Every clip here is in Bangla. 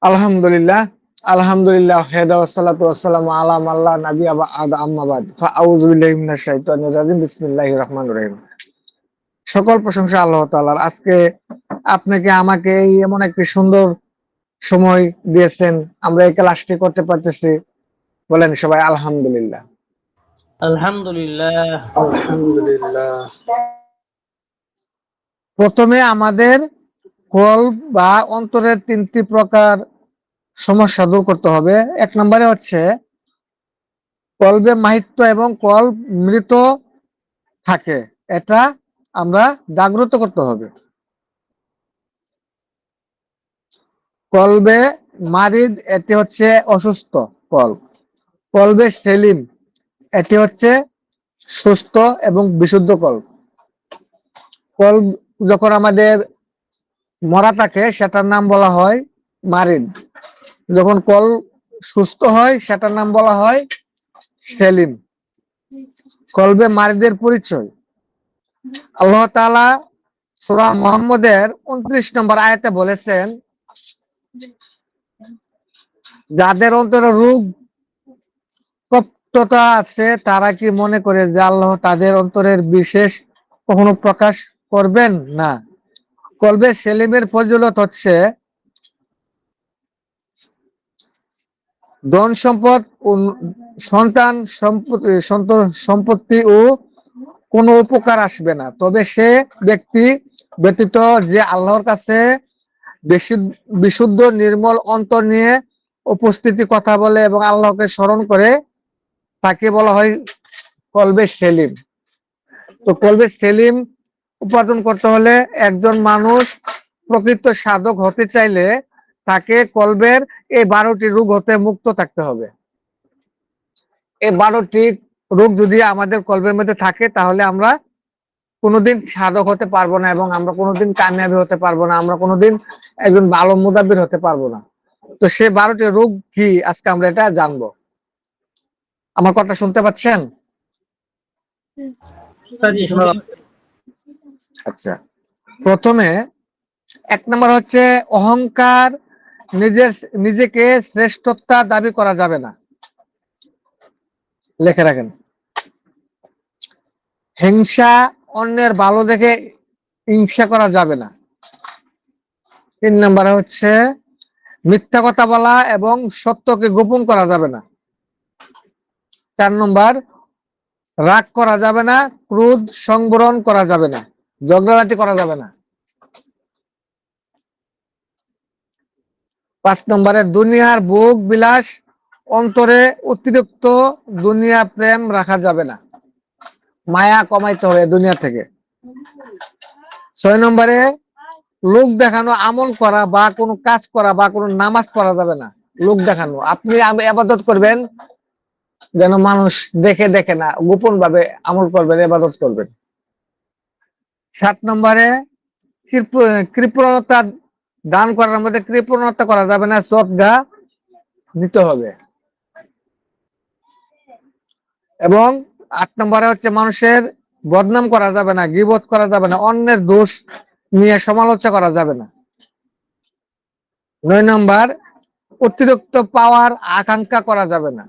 আলহামদুলিল্লাহ, আলহামদুলিল্লাহ, হেদা ওয়াসসালাতু ওয়াসসালামু আলা মাল্লা নাবিয়্যা বা'দা, আম্মা বা'দ। ফাআউযু বিল্লাহি মিনাশ শাইতানির রাজিম। বিসমিল্লাহির রহমানির রহিম। সকল প্রশংসা আল্লাহ তাআলার। আজকে আপনাকে আমাকে এই এমন একটি সুন্দর সময় দিয়েছেন, আমরা এই ক্লাসটি করতে পারতেছি। বলেন সবাই আলহামদুলিল্লাহ। আলহামদুলিল্লাহ। আলহামদুলিল্লাহ। প্রথমে আমাদের কল্ব বা অন্তরের তিনটি প্রকার সমস্যা দূর করতে হবে। এক নম্বরে হচ্ছে কল্বে মাহিত্য এবং কল্ব মৃত থাকে, এটা আমরা জাগ্রত করতে হবে। কলবে মারিদ, এটি হচ্ছে অসুস্থ কল্ব। কলবে সেলিম, এটি হচ্ছে সুস্থ এবং বিশুদ্ধ কল্ব। কল্ব যখন আমাদের মরা থাকে সেটার নাম বলা হয় মারিদ, যখন কল্ব সুস্থ হয় সেটার নাম বলা হয় সেলিম। কলবে মারিদের পরিচয় আল্লাহ তাআলা সূরা মুহাম্মদের 29 নম্বর আয়াতে বলেছেন, যাদের অন্তরে রোগ কপটতা আছে তারা কি মনে করে যে আল্লাহ তাদের অন্তরের বিশেষ কখনো প্রকাশ করবেন না। কলবে সেলিমের ফজিলত হচ্ছে ধন সম্পদ ও সন্তান সম্পত্তি ও কোনো উপকার আসবে না, তবে সে ব্যক্তি ব্যতীত যে আল্লাহর কাছে বিশুদ্ধ নির্মল অন্তর নিয়ে উপস্থিতি কথা বলে এবং আল্লাহকে স্মরণ করে, তাকে বলা হয় কলবে সেলিম। তো কলবে সেলিম উপার্জন করতে হলে একজন মানুষ প্রকৃত সাধক হতে চাইলে তাকে কলবের এই 12টি রোগ হতে মুক্ত থাকতে হবে। এই 12টি রোগ যদি আমাদের কলবের মধ্যে থাকে তাহলে আমরা কোনোদিন সাধক হতে পারবো না এবং আমরা কোনোদিন কামিয়াবি হতে পারবো না, আমরা কোনোদিন একজন ভালো মুদাব্বির হতে পারবো না। তো সে 12টি রোগ কি, আজকে আমরা এটা জানবো। আমার কথা শুনতে পাচ্ছেন? আচ্ছা, প্রথমে 1 নম্বর হচ্ছে অহংকার। নিজেকে শ্রেষ্ঠতা দাবি করা যাবে না, লিখে রাখেন। হিংসা, অন্যের ভালো দেখে হিংসা করা যাবে না। 3 নম্বরে হচ্ছে মিথ্যা কথা বলা এবং সত্যকে গোপন করা যাবে না। 4 নম্বর রাগ করা যাবে না, ক্রোধ সংবরণ করা যাবে না, ঝগড়াঝাটি করা যাবে না। 5 নম্বরে দুনিয়ার ভোগ বিলাস, অন্তরে অতিরিক্ত দুনিয়া প্রেম রাখা যাবে না, মায়া কমাইতে হবে দুনিয়া থেকে। 6 নম্বরে লোক দেখানো আমল করা বা কোনো কাজ করা বা কোনো নামাজ পড়া যাবে না। লোক দেখানো, আপনি ইবাদত করবেন যেন মানুষ দেখে দেখে না, গোপন ভাবে আমল করবেন, ইবাদত করবেন। 7 নম্বরে কৃপণতা, দান করার মধ্যে কৃপণতা করা যাবে না, শ্রদ্ধা নিতে হবে। এবং 8 নম্বরে হচ্ছে মানুষের বদনাম করা যাবে না, গীবত করা যাবে না, অন্যের দোষ নিয়ে সমালোচনা করা যাবে না। 9 নম্বর অতিরিক্ত পাওয়ার আকাঙ্ক্ষা করা যাবে না,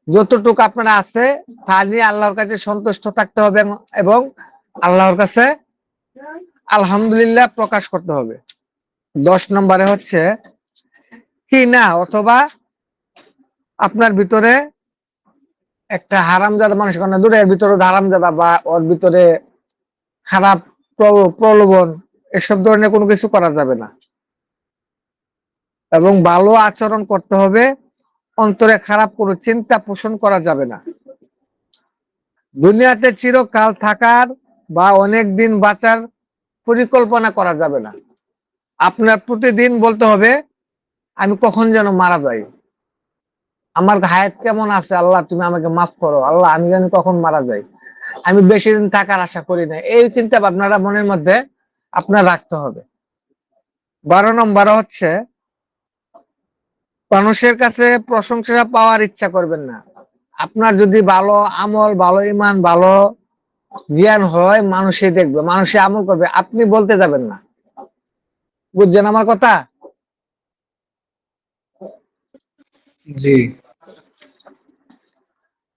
যতটুকু আপনার আছে তা নিয়ে আল্লাহর কাছে সন্তুষ্ট থাকতে হবে এবং আল্লাহর কাছে আলহামদুলিল্লাহ প্রকাশ করতে হবে। 10 নম্বরে হচ্ছে কি না, অথবা আপনার ভিতরে একটা হারামজাদা মানুষ না, দুটো এর ভিতরে হারামজাদা বা ওর ভিতরে খারাপ প্রলোভন, এসব ধরনের কোনো কিছু করা যাবে না। এবং ভালো আচরণ করতে হবে, অন্তরে খারাপ কোনো চিন্তা পোষণ করা যাবে না। দুনিয়াতে চিরকাল থাকার বা অনেক দিন বাঁচার পরিকল্পনা করা যাবে না। আপনার প্রতিদিন বলতে হবে আমি কখন যেন মারা যাই, আমার হায়াত কেমন আছে, আল্লাহ তুমি আমাকে মাফ করো, আল্লাহ আমি যেন কখন মারা যাই, আমি বেশি দিন থাকার আশা করি না। এই চিন্তা ভাবনাটা মনের মধ্যে আপনার রাখতে হবে। 12 নম্বর হচ্ছে মানুষের কাছে প্রশংসা পাওয়ার ইচ্ছা করবেন না। আপনার যদি ভালো আমল, ভালো ইমান, ভালো জ্ঞান হয়, মানুষই দেখবে, মানুষই আমল করবে, আপনি বলতে যাবেন না। বুঝছেন আমার কথা? জি।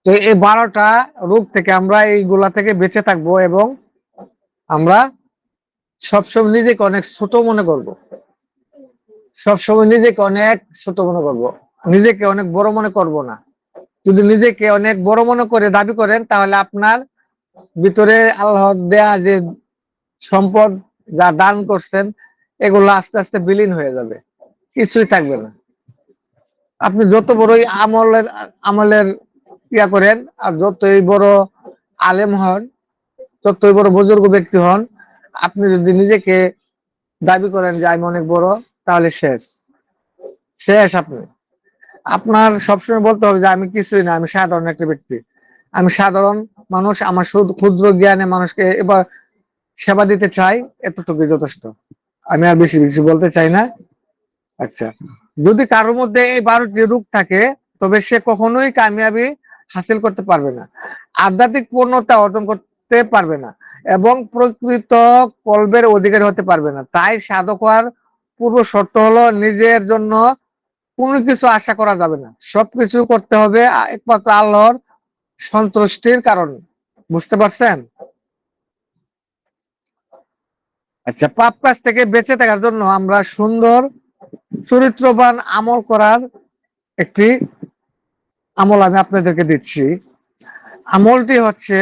তো এই 12টা রোগ থেকে আমরা এইগুলা থেকে বেঁচে থাকবো এবং আমরা সবসময় নিজেকে অনেক ছোট মনে করব, সবসময় নিজেকে অনেক ছোট মনে করব, নিজেকে অনেক বড় মনে করব না। যদি নিজেকে অনেক বড় মনে করে দাবি করেন তাহলে আপনার ভিতরে আল্লাহর দেয়া যে সম্পদ যা দান করছেন এগুলো আস্তে আস্তে বিলীন হয়ে যাবে, কিছুই থাকবে না। আপনি যত বড়ই আমলের আমলের ইয়া করেন আর যতই বড় আলেম হন, যতই বড় বুজুর্গ ব্যক্তি হন, আপনি যদি নিজেকে দাবি করেন যে আমি অনেক বড়, তাহলে শেষ শেষ। আপনি আপনার সবসময় বলতে হবে যে আমি কিছুই না, আমি সাধারণ একটা ব্যক্তি, আমি সাধারণ মানুষ, আমার শুধু ক্ষুদ্র জ্ঞানে মানুষকে এবার সেবা দিতে চাই, এতটুকুই যথেষ্ট। আমি আর বেশি বেশি বলতে চাই না। আচ্ছা, যদি কারোর মধ্যে এই 12টি রূপ থাকে তবে সে কখনোই কামিয়াবি হাসিল করতে পারবে না, আধ্যাত্মিক পূর্ণতা অর্জন করতে পারবে না এবং প্রকৃত কল্পের অধিকারী হতে পারবে না। তাই সাধক হওয়ার পূর্ব শর্ত হলো নিজের জন্য কোনো কিছু আশা করা যাবে না, সবকিছু করতে হবে একমাত্র আল্লাহর সন্তুষ্টির কারণে। বুঝতে পারছেন? আচ্ছা, পাপ কাজ থেকে বেঁচে থাকার জন্য আমরা সুন্দর চরিত্রবান আমল করার একটি আমল আমি আপনাদেরকে দিচ্ছি। আমলটি হচ্ছে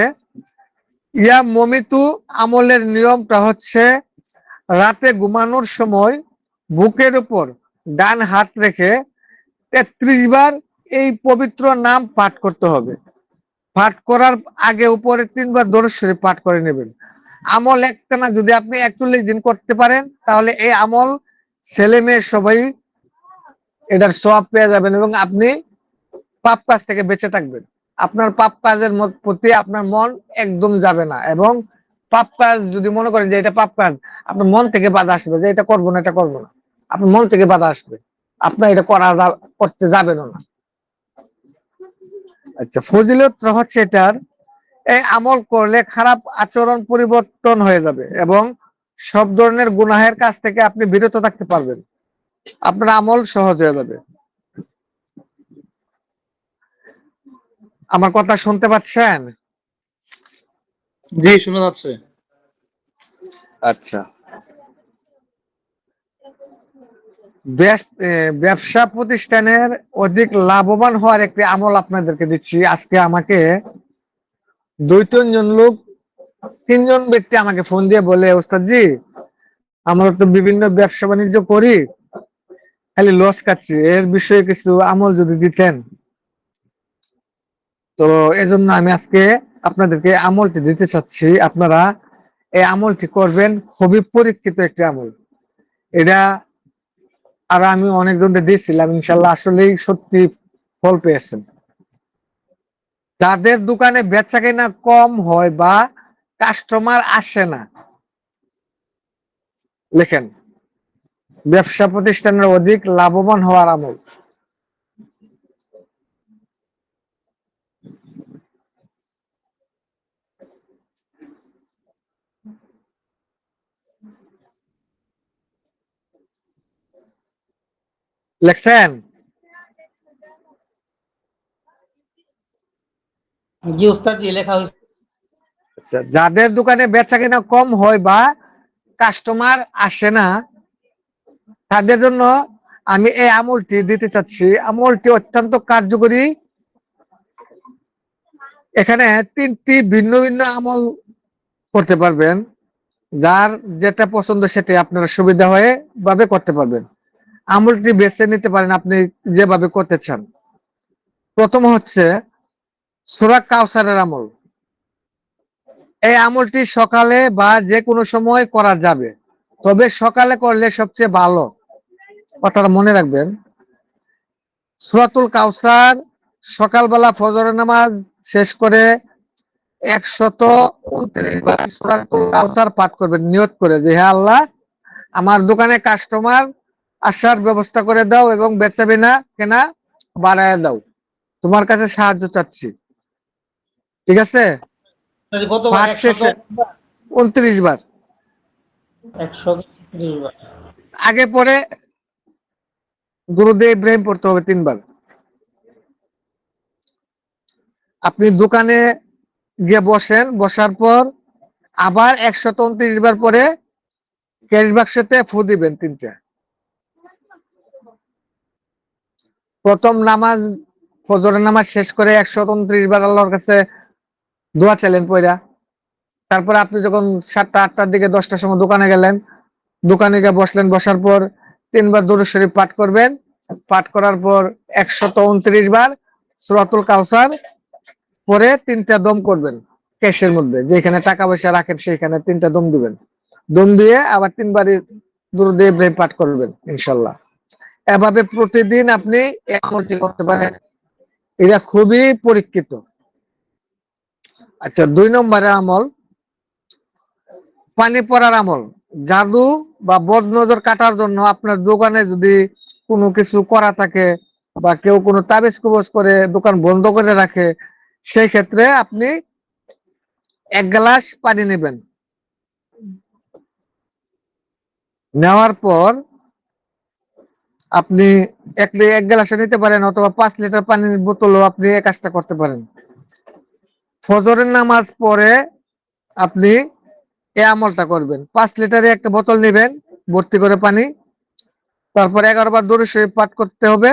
ইয়া মমিতু। আমলের নিয়মটা হচ্ছে রাতে ঘুমানোর সময় বুকের উপর ডান হাত রেখে 33 বার এই পবিত্র নাম পাঠ করতে হবে। পাঠ করার আগে উপরে 3 বার দরুদ শরীফ পাঠ করে নেবেন। আমল একটানা যদি আপনি 41 দিন করতে পারেন তাহলে এই আমল ছেলে মেয়ে সবাই এটার সওয়াব পেয়ে যাবেন এবং আপনি পাপ কাজ থেকে বেঁচে থাকবেন। আপনার পাপ কাজের প্রতি আপনার মন একদম যাবে না এবং পাপ কাজ যদি মনে করেন যে এটা পাপ কাজ, আপনার মন থেকে বাধা আসবে যে এটা করবো না, এটা করবো না, আপনার মন থেকে বাধা আসবে, আপনার এটা করতে যাবেন না। আচ্ছা, ফজিলত হচ্ছে এটার, এই আমল করলে খারাপ আচরণ পরিবর্তন হয়ে যাবে এবং সব ধরনের গুনাহের কাছ থেকে আপনি বিরত থাকতে পারবেন, আপনার আমল সহজ হয়ে যাবে। আমার কথা শুনতে পাচ্ছেন? জি, শোনা যাচ্ছে। আচ্ছা, ব্যবসা প্রতিষ্ঠানের অধিক লাভবান হওয়ার একটি আমল আপনাদেরকে দিচ্ছি আজকে। আমাকে 2-3 জন লোক, 3 জন ব্যক্তি আমাকে ফোন দিয়ে বলে, ওস্তাদ জি আমরা তো বিভিন্ন ব্যবসা বাণিজ্য করি, খালি লস খাচ্ছি, এর বিষয়ে কিছু আমল যদি দিতেন। তো এজন্য আমি আজকে আপনাদেরকে আমলটি দিতে চাচ্ছি। আপনারা এই আমলটি করবেন, খুবই পরীক্ষিত একটি আমল এটা। আর আমি অনেকজনকে দিয়েছিলাম, ইনশাল্লাহ আসলেই সত্যি ফল পেয়েছেন। যাদের দোকানে বেচা কেনা কম হয় বা কাস্টমার আসে না, লেখেন ব্যবসা প্রতিষ্ঠানের অধিক লাভবান হওয়ার আমল। লেখছেন? জি উস্তাদ, জি লেখা হয়েছে। আচ্ছা, যাদের দোকানে বেচা কেনা কম হয় বা কাস্টমার আসে না তাদের জন্য আমি এই আমলটি দিতে চাচ্ছি। আমলটি অত্যন্ত কার্যকরী। এখানে 3টি ভিন্ন ভিন্ন আমল করতে পারবেন, যার যেটা পছন্দ সেটা আপনারা সুবিধা হয়ে ভাবে করতে পারবেন। আমলটি বেছে নিতে পারেন আপনি যেভাবে করতে চান। প্রথম হচ্ছে সূরা কাউসারের আমল। এই আমলটি সকালে বা যে কোনো সময় করা যাবে, তবে সকালে করলে সবচেয়ে ভালো। কথাটা মনে রাখবেন, সূরাতুল কাউসার সকালবেলা ফজরের নামাজ শেষ করে 129 বার সূরাতুল কাউসার পাঠ করবেন নিয়ত করে যে হে আল্লাহ, আমার দোকানে কাস্টমার আসার ব্যবস্থা করে দাও এবং বেচা কেনা বাড়ায় দাও, তোমার কাছে সাহায্য চাচ্ছি। ঠিক আছে? কতবার? পাঠ 100 শেষে 29 বার 130 বার। আগে পরে দুরূদে ইব্রাহিম পড়তে হবে 3 বার। আপনি দোকানে গিয়ে বসেন, বসার পর আবার 129 বার পরে ক্যাশ বাক্সতে ফু দিবেন 3টা। প্রথম নামাজ, ফজরের নামাজ শেষ করে 129 বার আল্লাহর কাছে দোয়া চাইলেন পয়রা। তারপরে আপনি যখন 7টা 8টার দিকে 10টার সময় দোকানে গেলেন, দোকানে গিয়ে বসলেন, বসার পর 3 বার দুরূদ শরীফ পাঠ করবেন। পাঠ করার পর 129 বার সূরাতুল কাউসার পরে 3টা দম করবেন ক্যাশের মধ্যে, যেখানে টাকা পয়সা রাখেন সেখানে 3টা দম দিবেন। দম দিয়ে আবার 3বারই দুরূদ ইব্রাহিম পাঠ করবেন ইনশাআল্লাহ। এভাবে প্রতিদিন আপনি এই আমলটি করতে পারেন, এটা খুবই পরীক্ষিত। আচ্ছা, 2 নম্বরের আমল, পানি পড়ার আমল। জাদু বা বদ নজর কাটার জন্য আপনার দোকানে যদি কোনো কিছু করা থাকে বা কেউ কোনো তাবিজ কবজ করে দোকান বন্ধ করে রাখে, সেই ক্ষেত্রে আপনি 1 গ্লাস পানি নেবেন। নেওয়ার পর আপনি 1 গ্লাসে নিতে পারেন, অথবা 5 লিটার পানির বোতলও আপনি এই কাজটা করতে পারেন। ফজরের নামাজ পড়ে আপনি এই আমলটা করবেন। 5 লিটারে একটা বোতল নেবেন ভর্তি করে পানি, তারপর 11 বার দরুদ শরীফ পাঠ করতে হবে।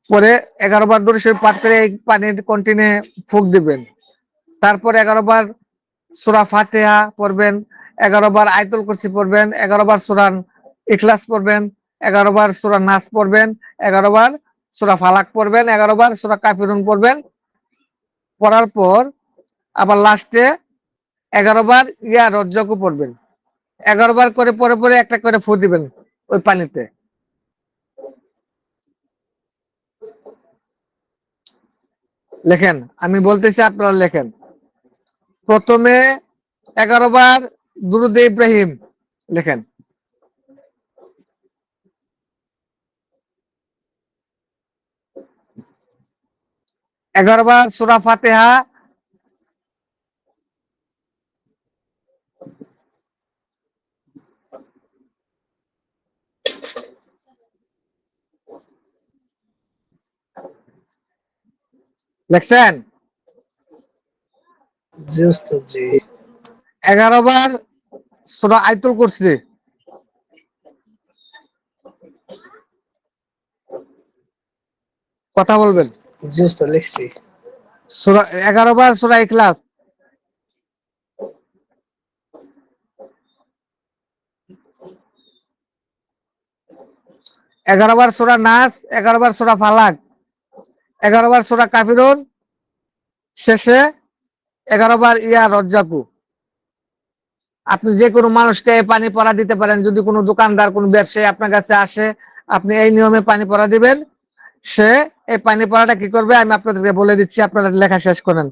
পরে 11 বার দরুদ শরীফ পাঠ করে এই পানির কন্টিনে ফুঁক দিবেন। তারপর 11 বার সূরা ফাতিহা পড়বেন, 11 বার আয়াতুল কুরসি পড়বেন, 11 বার সূরা ইখলাস পড়বেন, 11 বার সূরা নাস পড়বেন, 11 বার সূরা ফালাক পড়বেন, 11 বার সূরা কাফিরুন পড়বেন। পড়ার পর আবার লাস্টে 11 বার ইয়া রজ্জাকু পড়বেন। 11 বার করে পরে পরে একটা করে ফু দিবেন ওই পানিতে। লেখেন, আমি বলতেছি আপনারা লেখেন। প্রথমে 11 বার দুরূদ ইব্রাহিম লেখেন। 11 বার সূরা ফাতিহা, লেখছেন? জি উস্তাদ জি। 11 বার সূরা আয়াতুল কুরসি, কথা বলবেন। জি উস্তাদ লিখছি। 11 বার সূরা ইখলাস, 11 বার সূরা নাস, 11 বার সূরা ফালাক, 11 বার সূরা কাফিরুন, শেষে 11 বার ইয়া রজ্জাকু। আপনি যে কোনো মানুষকে পানি পড়া দিতে পারেন। যদি কোনো দোকানদার, কোনো ব্যবসায়ী আপনার কাছে আসে, আপনি এই নিয়মে পানি পড়া দিবেন। সে এই পানি পড়াটা কি করবে আমি আপনাদেরকে বলে দিচ্ছি, আপনারা লেখা শেষ করেন।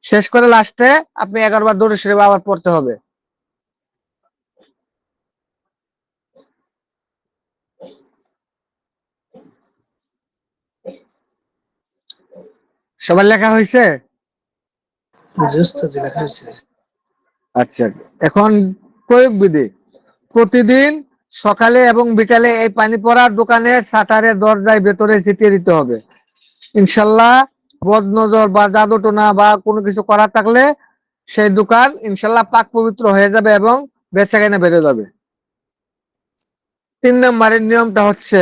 শেষ করে লাস্টে আপনি 11 বার দরুদ শরীফ আবার পড়তে হবে। সবার লেখা হয়েছে? জি উস্তাদ জি লেখা হয়েছে। আচ্ছা, এখন প্রয়োগ বিধি। প্রতিদিন সকালে এবং বিকালে এই পানি পড়ার দোকানের শাটারের দরজায় ভেতরে ছিটিয়ে দিতে হবে। ইনশাল্লাহ বদ নজর বা জাদু টোনা বা কোনো কিছু করার থাকলে সেই দোকান ইনশাল্লাহ পাক পবিত্র হয়ে যাবে এবং বেচাকেনা বেড়ে যাবে। 3 নম্বরের নিয়মটা হচ্ছে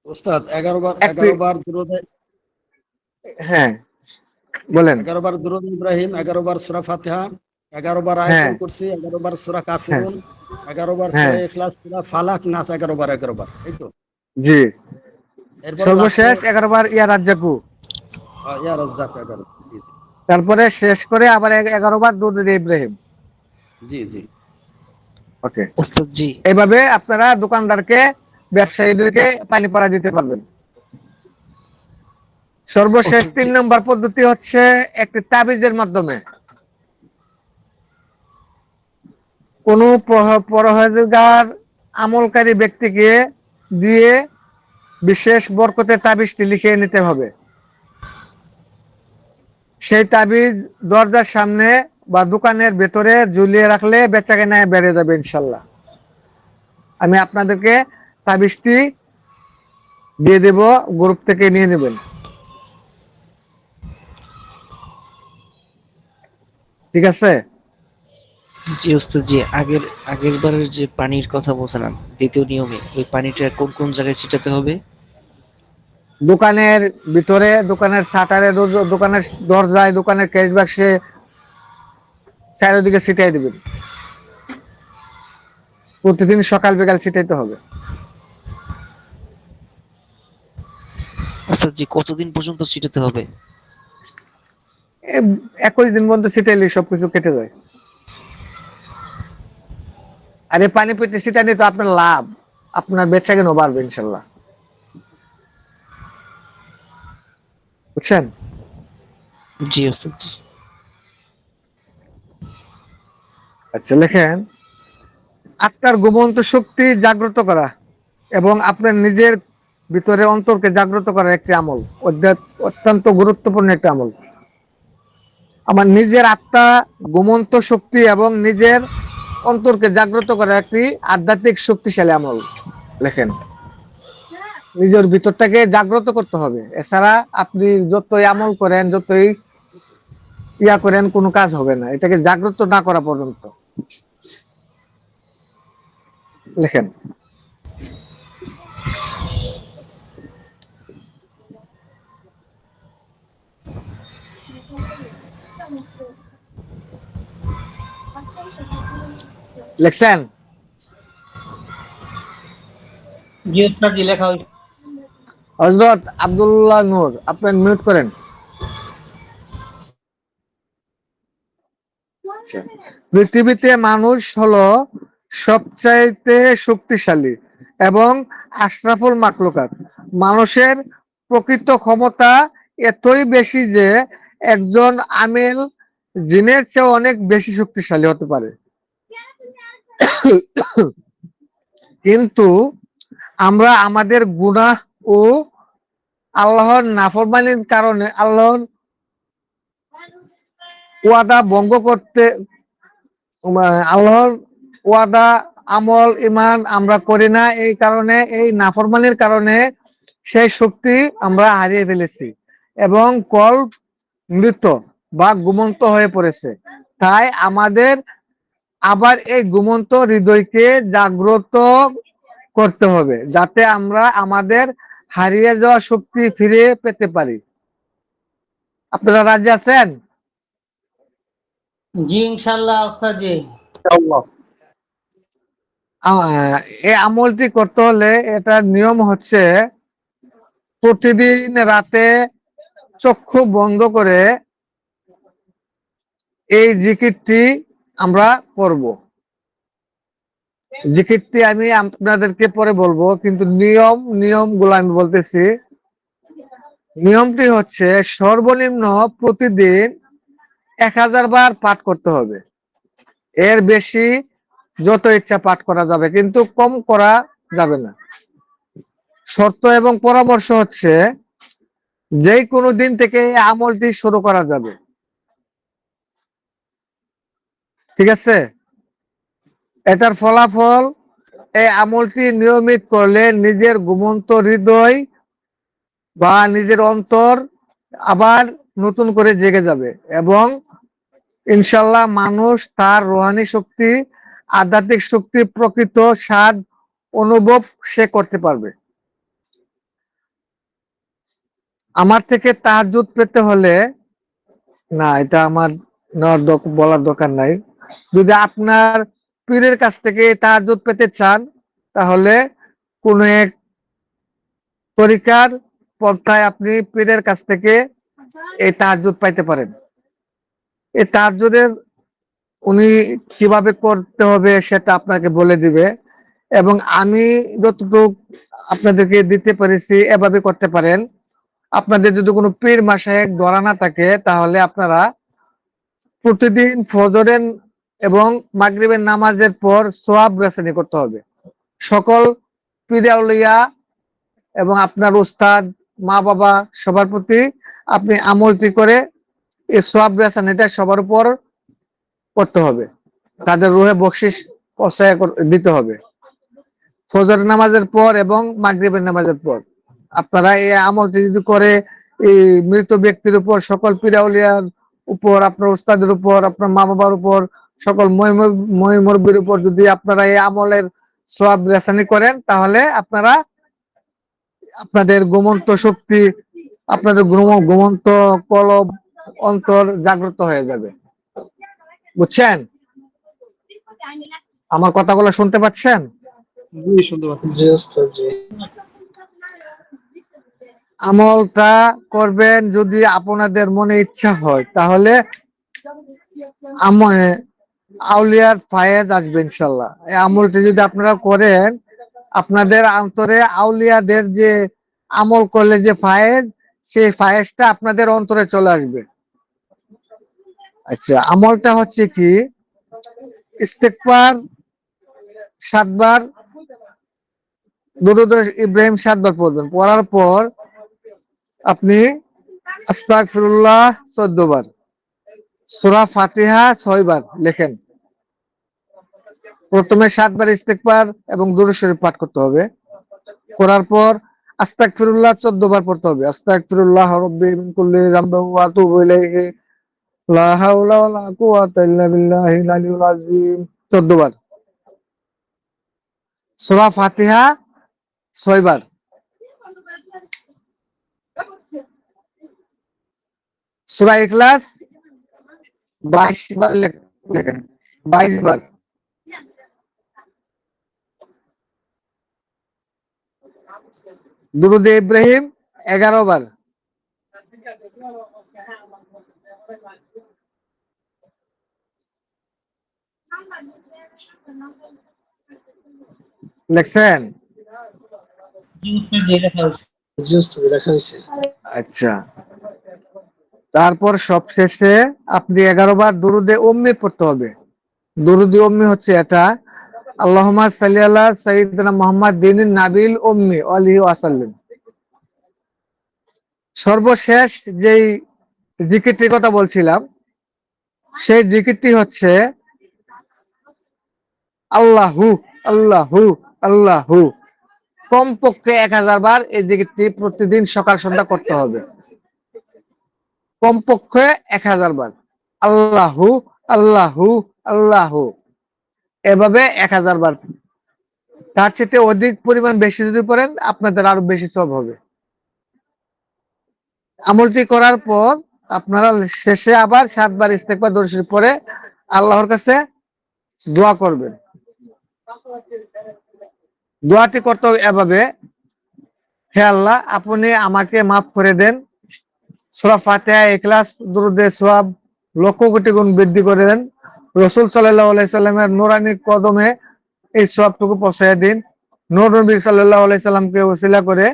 উস্তাদ 11 বার একটি, 11 বার দুরূদ, হ্যাঁ বলেন। 11 বার দুরূদ ইব্রাহিম, 11 বার সূরা ফাতিহা, 11 বার হ্যাঁ আয়াতুল কুরসি, 11 বার সূরা হ্যাঁ কাফিরুন, 11 বার হ্যাঁ সূরা ইখলাস, সূরা ফালাক, নাস 11 বার 11 বার, এই তো। জি, এরপরে লাস্টে সর্বশেষ 11 বার ইয়া রাজ্জাকু। ইয়া রাজ্জাক 11। জি জি তারপরে শেষ করে আবার 11 বার দুরূদ ইব্রাহিম। জি জি। ওকে, ওস্তাদ জি। এইভাবে আপনারা দোকানদারকে, ব্যবসায়ীদেরকে পানি পড়া দিতে পারবেন। সর্বশেষ ওস্তাদ 3 জি। নম্বর পদ্ধতি হচ্ছে একটি তাবিজের মাধ্যমে। কোন পরহেজগার আমলকারী ব্যক্তিকে দিয়ে বিশেষ বরকতের তাবিজটি লিখে নিতে হবে। সেই তাবিজ দরজার সামনে বা দোকানের ভেতরে ঝুলিয়ে রাখলে বেচাকেনায় বেড়ে যাবে ইনশাল্লাহ। আমি আপনাদেরকে তাবিজটি দিয়ে দেব, গ্রুপ থেকে নিয়ে নেবেন। ঠিক আছে? জি ওস্তাদ জি, আগের বারের যে পানির কথা বলছিলাম দ্বিতীয় নিয়মে, ওই পানিটা কোন কোন জায়গায় ছিটাতে হবে? দোকানের ভিতরে, দোকানের শাটারে, দোকানের দরজায়, দোকানের ক্যাশ বাক্সে, চারিদিকে ছিটাই দিবেন। প্রতিদিন সকাল বিকাল ছিটাইতে হবে। ওস্তাদ জি, কতদিন পর্যন্ত ছিটাতে হবে? 21 দিন পর্যন্ত ছিটাইলে সবকিছু কেটে যায়। আর এই পানি পেটে ছিটাইলে তো আপনার লাভ, আপনার বেচা কেন বাড়বে ইনশাল্লাহ। বুঝছেন? জি ওস্তাদ জি। আচ্ছা, লেখেন, আত্মার ঘুমন্ত শক্তি জাগ্রত করা এবং আপনার নিজের ভিতরে অন্তরকে জাগ্রত করার একটি আমল, অত্যন্ত গুরুত্বপূর্ণ একটি আমল। আমার নিজের আত্মা ঘুমন্ত শক্তি এবং নিজের অন্তরকে জাগ্রত করার একটি আধ্যাত্মিক শক্তিশালী আমল। লেখেন, নিজের ভিতরটাকে জাগ্রত করতে হবে, এছাড়া আপনি যতই আমল করেন, যতই ইয়া করেন, কোনো কাজ হবে না এটাকে জাগ্রত না করা পর্যন্ত। লেখেন, লেখছেন? জি উস্তাদ জি লেখা হয়েছে। হযরত আব্দুল্লাহ নূর, আপনি মিউট করেন। আচ্ছা, পৃথিবীতে মানুষ হলো সবচাইতে শক্তিশালী এবং আশরাফুল মাখলুকাত। মানুষের প্রকৃত ক্ষমতা এতই বেশি যে একজন আমেল জিনের চেয়ে অনেক বেশি শক্তিশালী হতে পারে। কিন্তু আমরা আমাদের গুনাহ ও আল্লাহর নাফরমানির কারণে আল্লাহর ওয়াদা ভঙ্গ করতে, আল্লাহর ওয়াদা, আমল, ইমান আমরা করি না। এই কারণে, এই নাফরমানির কারণে সেই শক্তি আমরা হারিয়ে ফেলেছি এবং কল্প মৃত বা ঘুমন্ত হয়ে পড়েছে। তাই আমাদের আবার এই ঘুমন্ত হৃদয়কে জাগ্রত করতে হবে, যাতে আমরা আমাদের হারিয়ে যাওয়া শক্তি ফিরে পেতে পারি। আপনারা রাজি আছেন? জি ইনশাল্লাহ উস্তাদ জি। এই আমলটি করতে হলে এটার নিয়ম হচ্ছে, প্রতিদিন রাতে চক্ষু বন্ধ করে এই জিকিরটি আমরা করব। জিকিরটি আমি আপনাদেরকে পরে বলবো, কিন্তু নিয়মগুলো আমি বলতেছি। নিয়মটি হচ্ছে, সর্বনিম্ন প্রতিদিন 1000 বার পাঠ করতে হবে। এর বেশি যত ইচ্ছা পাঠ করা যাবে, কিন্তু কম করা যাবে না। শর্ত এবং পরামর্শ হচ্ছে, যে কোনো দিন থেকে এই আমলটি শুরু করা যাবে। ঠিক আছে? এটার ফলাফল, এই আমলটি নিয়মিত করলে নিজের ঘুমন্ত হৃদয় বা নিজের অন্তর আবার নতুন করে জেগে যাবে এবং ইনশাল্লাহ মানুষ তার রুহানি শক্তি, আধ্যাত্মিক শক্তি, প্রকৃত স্বাদ অনুভব সে করতে পারবে। আমার থেকে তাহাজ্জুদ পেতে হলে, না এটা আমার বলার দরকার নাই। যদি আপনার পীরের কাছ থেকে তাহাজ্জুদ পেতে চান, তাহলে কোন এক তরিকার পন্থায় আপনি পীরের কাছ থেকে এই তাহাজ্জুদ পাইতে পারেন। এই তাহাজ্জুদের উনি কিভাবে করতে হবে সেটা আপনাকে বলে দিবে, এবং আমি যতটুকু আপনাদেরকে দিতে পেরেছি এভাবে করতে পারেন। আপনাদের যদি কোনো পীর মাশায়েখ ধরা না থাকে, তাহলে আপনারা প্রতিদিন ফজরের এবং মাগরিবের নামাজের পর সোয়াব রেসানি করতে হবে। সকল পীর আউলিয়া এবং আপনার উস্তাদ, মা বাবা, সবার প্রতি আপনি আমলটি করে এই সোয়াব রেসানিটা সবার উপর করতে হবে। তাদের রুহে বকশিশ পৌঁছায় দিতে হবে ফজরের নামাজের পর এবং মাগরিবের নামাজের পর। আপনারা এই আমলটি যদি করে, এই মৃত ব্যক্তির উপর সকল পীর আউলিয়ার উপর, আপনার উস্তাদের উপর, আপনার মা বাবার উপর, সকল মই মুরব্বির উপর যদি আপনারা এই আমলের সওয়াব রেসানি করেন, তাহলে আপনারা আপনাদের ঘুমন্ত শক্তি, আপনাদের ঘুমন্ত কলব অন্তর জাগ্রত হয়ে যাবে। বুঝছেন? আমার কথাগুলো শুনতে পাচ্ছেন? জি শুনতে পাচ্ছি। জি ওস্তাদ জি। আমলটা করবেন যদি আপনাদের মনে ইচ্ছা হয়, তাহলে আউলিয়ার ফায়েজ আসবে ইনশাল্লাহ। এই আমলটি যদি আপনারা করেন, আপনাদের অন্তরে আউলিয়াদের যে আমল করলে যে ফায়েজ, সেই ফায়েজটা আপনাদের অন্তরে চলে আসবে। আচ্ছা, আমলটা হচ্ছে কি, ইস্তেগফার 7 বার, দুরূদ ইব্রাহিম 7 বার পড়বেন। পড়ার পর আপনি আস্তাগফিরুল্লাহ 14 বার, সূরা ফাতিহা 6 বার লেখেন। প্রথমে 7 বার ইস্তেগফার এবং দুরূদ শরীফ পাঠ করতে হবে। করার পর আস্তাগফিরুল্লাহ 14 বার পড়তে হবে। আস্তাগফিরুল্লাহ রাব্বি মিন কুল্লি যামবিন ওয়া আতুবু ইলাইহি, লা হাওলা ওয়ালা কুওয়াতা ইল্লা বিল্লাহিল আলিয়্যিল আযীম 14 বার। সূরা ফাতিহা 6 বার। সূরা ইখলাস 22 বার লেখেন, 22 বার। দুরূদ ইব্রাহিম 11 বার। লিখছেন? জি ওস্তাদ জি, লেখা হয়েছে। জি ওস্তাদ লেখা হয়েছে। আচ্ছা, তারপর সবশেষে আপনি 11 বার দুরুদে উম্মি পড়তে হবে। দুরুদে উম্মি হচ্ছে এটা, আল্লাহুম্মা সাল্লি আলা সাইয়্যিদিনা মুহাম্মাদ বিন নাবিল উম্মি আলিহি ওয়াসাল্লাম। সর্বশেষ যেই জিকিরটির কথা বলছিলাম, সেই জিকিরটি হচ্ছে আল্লাহু আল্লাহু আল্লাহু। কমপক্ষে 1000 বার এই জিকিরটি প্রতিদিন সকাল সন্ধ্যা করতে হবে। কমপক্ষে 1000 বার আল্লাহু আল্লাহু আল্লাহু, এভাবে 1000 বার। তার চেয়ে অধিক পরিমাণ বেশি যদি পড়েন, আপনাদের আরো বেশি সওয়াব হবে। আমলটি করার পর আপনারা শেষে আবার 7 বার ইস্তেগফার দরুদ শরীফ পড়ে আল্লাহর কাছে দোয়া করবেন। দোয়াটি করতে হবে এভাবে, হে আল্লাহ, আপনি আমাকে মাফ করে দেন, সূরা ফাতিহা, ইখলাস, দুরূদে সওয়াব লক্ষ কোটি গুণ বৃদ্ধি করে দেন। রাসূল সাল্লাল্লাহু আলাইহি সাল্লামের নূরানি কদমে এই সওয়াবটুকু পৌঁছায় দিন। নূর নবী সাল্লাল্লাহু আলাইহি সাল্লামকে ওসিলা করে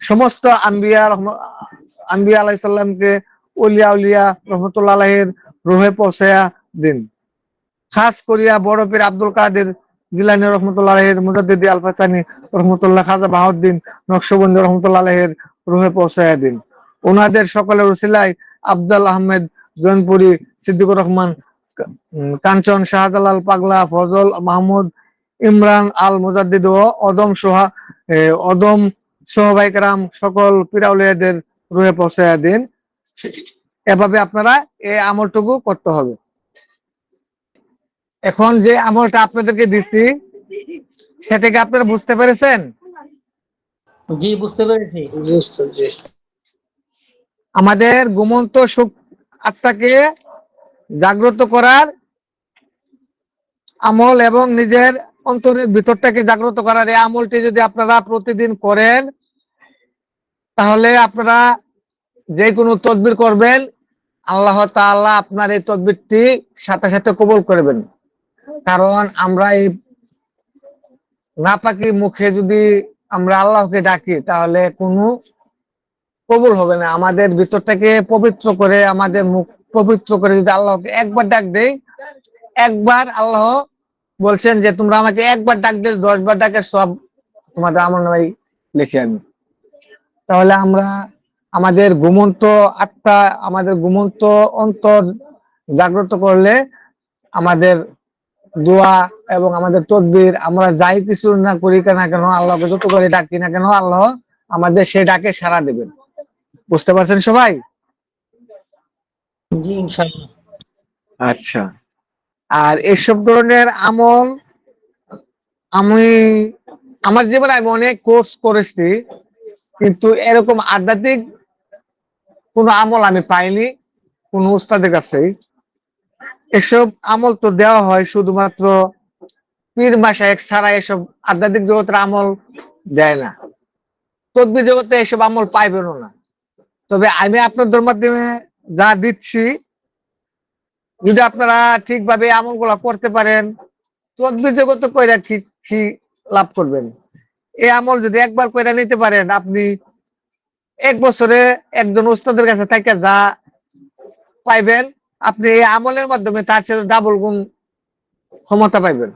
সমস্ত আম্বিয়া আলাইহিস সালামকে, ওলিয়া উলিয়া রহমাতুল্লাহ আলাইহির রূহে পৌঁছায়া দিন। খাস করিয়া বড় পীর আব্দুল কাদের জিলানী রহমাতুল্লাহ আলাইহির, মুজাদ্দিদি আল ফাসানি রহমাতুল্লাহ, খাজা বাহাউদ্দিন নকশবন্দি রহমাতুল্লাহ আলাইহির রূহে পৌঁছায়া দিন। ওনাদের সকলের ওসিলায় আফজাল আহমেদ জৈনপুরি, সিদ্দিকুর রহমান কাঞ্চন, শাহজালাল পাগলা, ফজল মাহমুদ, ইমরান আল মুজাদ্দিদ ও অদম সহবাইকরাম সকল পীরাউলিয়াদের রূহে পৌঁছায়া দিন। এভাবে আপনারা এই আমলটুকু করতে হবে। এখন যে আমলটা আপনাদেরকে দিছি, সেটাকে আপনারা বুঝতে পেরেছেন? জি বুঝতে পেরেছি। জি ওস্তাদ জি। আমাদের ঘুমন্ত আত্মাকে জাগ্রত করার আমল এবং নিজের অন্তরের ভিতরটাকে জাগ্রত করার এই আমলটি যদি আপনারা প্রতিদিন করেন, তাহলে আপনারা যে কোনো তদবির করবেন, আল্লাহ তাআলা আপনার এই তদবিরটি সাথে সাথে কবুল করবেন। কারণ আমরা এই নাপাকি মুখে যদি আমরা আল্লাহকে ডাকি, তাহলে কোনো কবুল হবে না। আমাদের ভিতরটাকে পবিত্র করে, আমাদের মুখ পবিত্র করে যদি আল্লাহকে একবার ডাক দেই, একবার আল্লাহ বলছেন যে তোমরা আমাকে একবার ডাক দিলে 10 বার ডাকের সব তোমাদের আমলনামায় লিখে আনি। তাহলে আমরা আমাদের ঘুমন্ত আত্মা, আমাদের ঘুমন্ত অন্তর জাগ্রত করলে আমাদের দোয়া এবং আমাদের তদবির, আমরা যাই কিছু না করি না কেন, আল্লাহকে যত করে ডাকি না কেন, আল্লাহ আমাদের সেই ডাকে সাড়া দেবেন। বুঝতে পারছেন সবাই? জি ইনশাআল্লাহ। আচ্ছা, আর এসব ধরনের আমল আমি আমার জীবনে আমি অনেক কোর্স করেছি, কিন্তু এরকম আধ্যাত্মিক কোনো আমল আমি পাইনি কোন উস্তাদের কাছে। এসব আমল তো দেওয়া হয় শুধুমাত্র পীর মাশায়েখ ছাড়া, এসব আধ্যাত্মিক জগতের আমল দেয় না। তদ্বির জগতে এসব আমল পাইবেনও না। তবে আমি আপনাদের মাধ্যমে যা দিচ্ছি, যদি আপনারা ঠিকভাবে আমলগুলা করতে পারেন, তদ্বির জগতে কইরা ঠিক কি লাভ করবেন। এই আমল যদি একবার কইরা নিতে পারেন, আপনি 1 বছরে একজন উস্তাদের কাছে থেকে যা পাইবেন, আপনি এই আমলের মাধ্যমে তার চেয়ে ডাবল গুণ ক্ষমতা পাইবেন।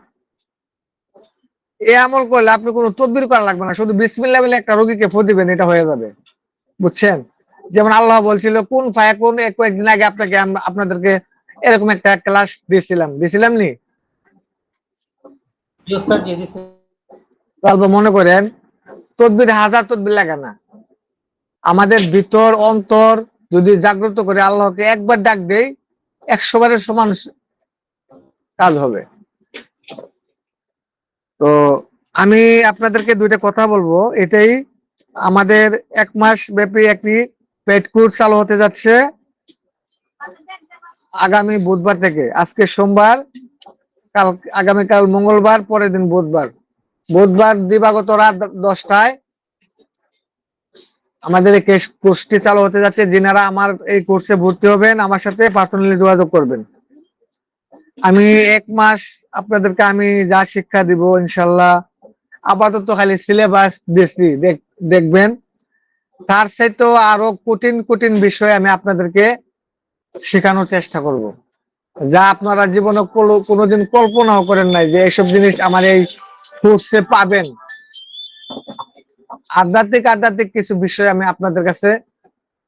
এই আমল করলে আপনি কোনো তদবির করা লাগবে না, শুধু বিসমিল্লাহ বলে একটা রোগীকে ফু দিবেন, এটা হয়ে যাবে। বুঝছেন? যেমন আল্লাহ বলছিল কোন ফায়াকুন, কয়েকদিন আগে আপনাকে আপনাদেরকে এরকম একটা ক্লাস দিছিলাম নি? জি ওস্তাদ জি দিছে। তারপর মনে করেন তদবির হাজার তদবির লাগে না, আমাদের ভিতর অন্তর যদি জাগ্রত করে আল্লাহকে একবার ডাক দেই, 100 বারের সমান কাজ হবে। তো আমি আপনাদেরকে দুইটা কথা বলবো, এটাই আমাদের 1 মাস ব্যাপী একটি পেড কোর্স চালু হতে যাচ্ছে আগামী বুধবার থেকে। আজকে সোমবার, কাল আগামীকাল মঙ্গলবার, পরের দিন বুধবার। বুধবার দিবাগত রাত 10টায় আমাদের এই কোর্সটি চালু হতে যাচ্ছে। যিনারা আমার এই কোর্সে ভর্তি হবেন, আমার সাথে পার্সোনালি যোগাযোগ করবেন। আমি 1 মাস আপনাদেরকে আমি যা শিক্ষা দিব ইনশাল্লাহ, আপাতত খালি সিলেবাস দিচ্ছি, দেখবেন তার চাইতেও আরো কঠিন কঠিন বিষয় আমি আপনাদেরকে শেখানোর চেষ্টা করব, যা আপনারা জীবনে কোনোদিন কল্পনাও করেন নাই যে এইসব জিনিস আমার এই কোর্সে পাবেন। আধ্যাত্মিক কিছু বিষয় আমি আপনাদের কাছে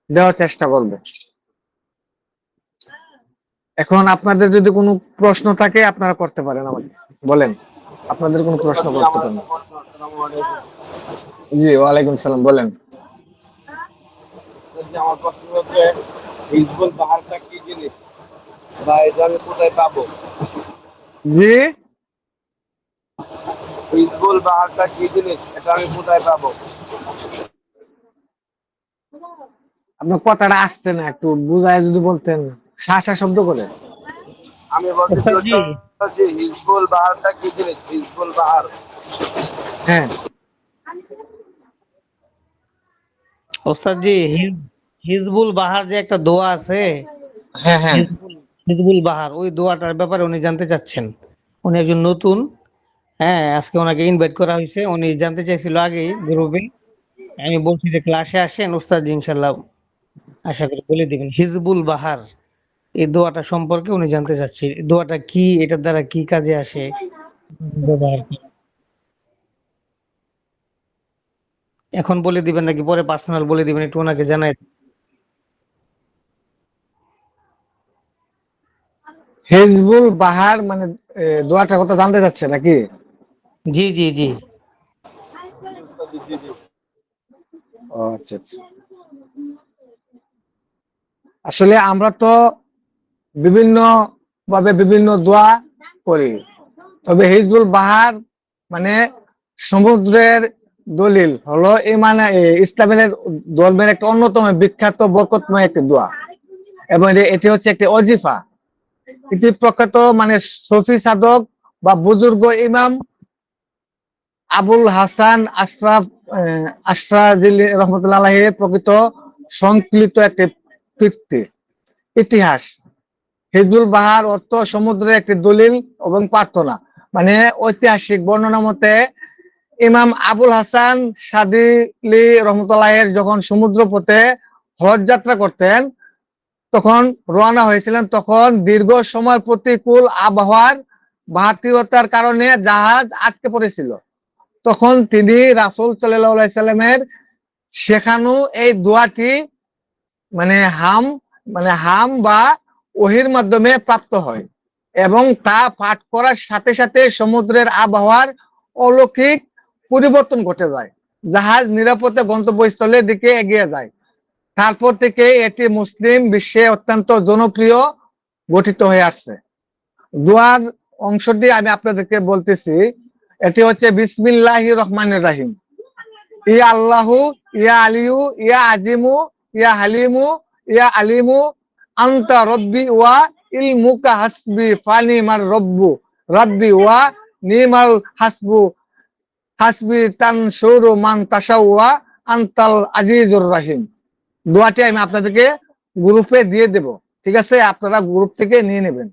দেওয়ার চেষ্টা করব। এখন আপনাদের যদি কোনো প্রশ্ন থাকে আপনারা করতে পারেন, আমাকে বলেন, আপনাদের কোনো প্রশ্ন করতে পারেন। জি, ওয়ালাইকুম সালাম, বলেন। আমার প্রশ্ন হচ্ছে হিজবুল বাহারটা কি জিনিস বা এটা আমি কোথায় পাবো? জি, হিজবুল বাহারটা কি জিনিস এটা আমি কোথায় পাবো? আপনার কথাটা আসছে না, একটু বুঝায় যদি বলতেন, শাসা শব্দ করে। আমি বলতেছি ওস্তাদ জি যে হিজবুল বাহারটা কি জিনিস? হিজবুল বাহার হ্যাঁ, ওস্তাদ জি হিজবুল বাহার যে একটা দোয়া আছে, হ্যাঁ, হ্যাঁ। হিজবুল হিজবুল বাহার, ওই দোয়াটার ব্যাপারে উনি জানতে চাচ্ছেন। উনি একজন নতুন, হ্যাঁ আজকে ওনাকে ইনভাইট করা হয়েছে, উনি জানতে চাইছিল আগেই গ্রুপে। আমি বলছি যে ক্লাসে আসেন, ওস্তাদ জি ইনশাল্লাহ আশা করি বলে দিবেন হিজবুল বাহার এই দোয়াটা সম্পর্কে উনি জানতে চাচ্ছি। এই দোয়াটা কি, এটার দ্বারা কি কাজে আসে, ব্যবহার কি? এখন বলে দিবেন নাকি পরে পার্সোনাল বলে দিবেন, একটু ওনাকে জানাই। হিজবুল বাহার মানে দোয়াটার কথা জানতে চাচ্ছে নাকি? জি জি জি ও আচ্ছা আচ্ছা। আসলে আমরা তো বিভিন্ন ভাবে বিভিন্ন দোয়া করি, তবে হিজবুল বাহার মানে সমুদ্রের দলিল হলো এই, মানে ইসলামের ধর্মের একটা অন্যতম বিখ্যাত বরকতময় একটি দোয়া, এবং এটি হচ্ছে একটি অজিফা। এটি প্রখ্যাত মানে সফি সাধক বা বুজুর্গ ইমাম আবুল হাসান আশরাফ রহমতুল্লাহ আলাইহির প্রকৃত সংকলিত একটি কীর্তি ইতিহাস। হিজবুল বাহার অর্থ সমুদ্রের একটি দলিল এবং প্রার্থনা। মানে ঐতিহাসিক বর্ণনা মতে ইমাম আবুল হাসান সাদিলি রহমতুল্লাহের যখন সমুদ্র পথে হজ যাত্রা করতেন, তখন রওনা হয়েছিলেন, তখন দীর্ঘ সময় প্রতিকূল আবহাওয়ার বাতিলতার কারণে জাহাজ আটকে পড়েছিল। তখন তিনি রাসূল সাল্লাল্লাহু আলাইহি সাল্লামের শেখানো এই দোয়াটি হাম বা ওহির মাধ্যমে প্রাপ্ত হয়, এবং তা পাঠ করার সাথে সাথে সমুদ্রের আবহাওয়ার অলৌকিক পরিবর্তন ঘটে যায়, জাহাজ নিরাপদে গন্তব্যস্থলের দিকে এগিয়ে যায়। তারপর থেকে এটি মুসলিম বিশ্বে অত্যন্ত জনপ্রিয় গঠিত হয়ে আসছে। দোয়ার অংশটি আমি আপনাদেরকে বলতেছি, এটি হচ্ছে বিসমিল্লাহির রহমানির রহিম। ইয়া আল্লাহু, ইয়া আলিয়ু, ইয়া আজিমু, ইয়া হালিমু, ইয়া আলিমু, আনতা রব্বি ওয়া ইলমুকা হাসবি ফানিমার রব্বু রব্বি ওয়া নিমাল হাসবু হাসবি তানসুরু মান তাশাওয়া আনতাল আজিজুর রহিম। দোয়াটি আমি আপনাদেরকে গ্রুপে দিয়ে দেব, ঠিক আছে? আপনারা গ্রুপ থেকে নিয়ে নেবেন।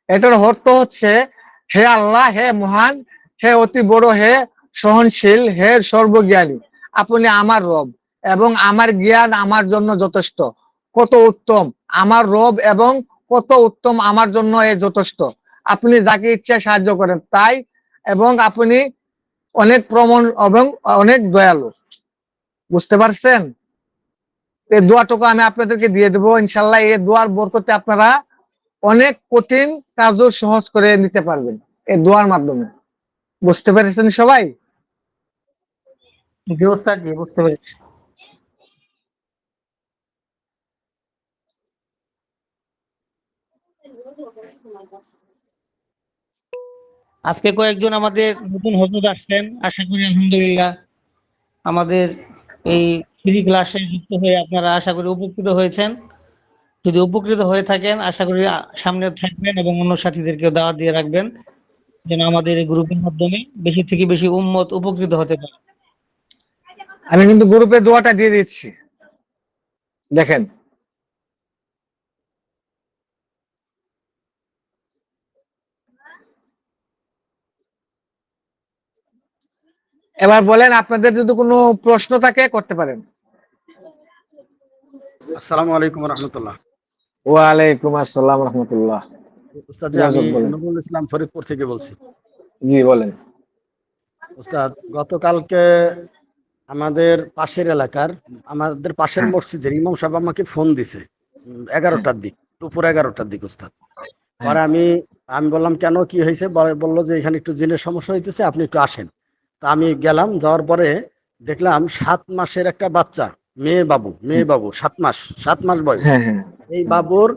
এটার অর্থ হচ্ছে, হে আল্লাহ, হে মহান, হে অতি বড়, হে সহনশীল, হে সর্বজ্ঞানী, আপনি আমার রব এবং আমার জ্ঞান আমার জন্য যথেষ্ট। কত উত্তম আমার রব এবং কত উত্তম আমার জন্য এ যথেষ্ট। আপনি যাকে ইচ্ছা সাহায্য করেন তাই, এবং আপনি অনেক প্রমাণ এবং অনেক দয়ালু। বুঝতে পারছেন? এই দোয়াটুকু আমি আপনাদেরকে দিয়ে দেবো ইনশাল্লাহ। এই দোয়ার বরকতে আপনারা অনেক কঠিন কাজও সহজ করে নিতে পারবেন এই দোয়ার মাধ্যমে। বুঝতে পেরেছেন সবাই? জি ওস্তাদ জি, বুঝতে পেরেছি। আজকে কয়েকজন আমাদের নতুন হুজুর আসছেন, আশা করি আলহামদুলিল্লাহ আমাদের এই ফ্রি ক্লাসে যুক্ত হয়ে আপনারা আশা করি উপকৃত হয়েছেন। যদি উপকৃত হয়ে থাকেন আশা করি সামনে থাকবেন এবং অন্য সাথীদেরকেও দাওয়াত দিয়ে রাখবেন, যেন আমাদের এই গ্রুপের মাধ্যমে বেশি থেকে বেশি উম্মত উপকৃত হতে পারে। আমি কিন্তু গ্রুপে দোয়াটা দিয়ে দিচ্ছি, দেখেন। এবার বলেন, আপনাদের যদি কোনো প্রশ্ন থাকে করতে পারেন। আসসালামু আলাইকুম রহমতুল্লাহ। ওয়ালাইকুম আসসালাম রহমতুল্লাহ। উস্তাদ, আমি ইয়াজুব বলেন। নুরুল ইসলাম ফরিদপুর থেকে বলছি। জি বলেন। উস্তাদ, গতকালকে আমাদের পাশের হ্যাঁ মসজিদের ইমাম সাহেব আমাকে ফোন দিছে 11টার দিক, দুপুর 11টার দিক উস্তাদ। হ্যাঁ। পরে আমি আমি বললাম কেন, কি হয়েছে? বললো যে এখানে একটু জিনের সমস্যা হইতেছে, আপনি একটু আসেন। তা আমি গেলাম, যাওয়ার পরে দেখলাম 7 মাসের একটা বাচ্চা, মেয়ে বাবু 7 মাস বয়স। হ্যাঁ হ্যাঁ। এই বাবুর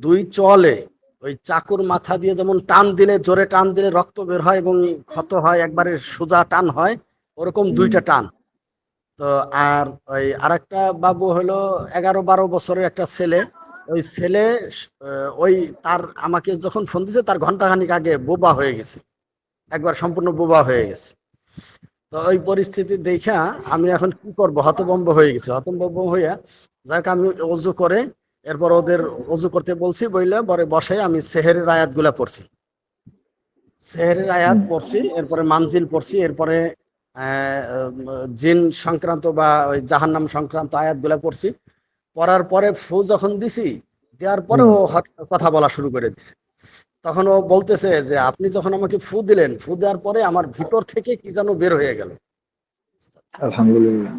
দুই চলে ওই চাকুর মাথা দিয়ে যেমন টান দিলে, জোরে টান দিলে রক্ত বের হয় এবং ক্ষত হয়, একবারে সোজা টান হয়, ওরকম দুইটা টান। তো আর ওই আরেকটা বাবু হলো 11-12 বছরের একটা ছেলে। ওই ছেলে ওই তার আমাকে যখন ফোন দিছে তার ঘন্টাখানিক আগে বোবা হয়ে গেছে, একবার সম্পূর্ণ বোবা হয়ে গেছে। তো ওই পরিস্থিতি দেখা আমি এখন কি করব, হতভম্ব হয়ে গেছি। হতভম্ব হইয়া যাক আমি অজু করে, এরপর ওদের অজু করতে বলছি, বইলে পরে বসে আমি সেহেরের আয়াতগুলা পড়ছি। সেহেরের আয়াত পড়ছি, এরপরে মানজিল পড়ছি, এরপরে জিন সংক্রান্ত বা ওই জাহান্নাম সংক্রান্ত আয়াতগুলা পড়ছি। পড়ার পরে ফু যখন দিছি, দেওয়ার পরে ও কথা বলা শুরু করে দিছে। তখন ও বলতেছে যে আপনি যখন আমাকে ফু দিলেন, ফু দেওয়ার পরে আমার ভিতর থেকে কি যেন বের হয়ে গেল। আলহামদুলিল্লাহ।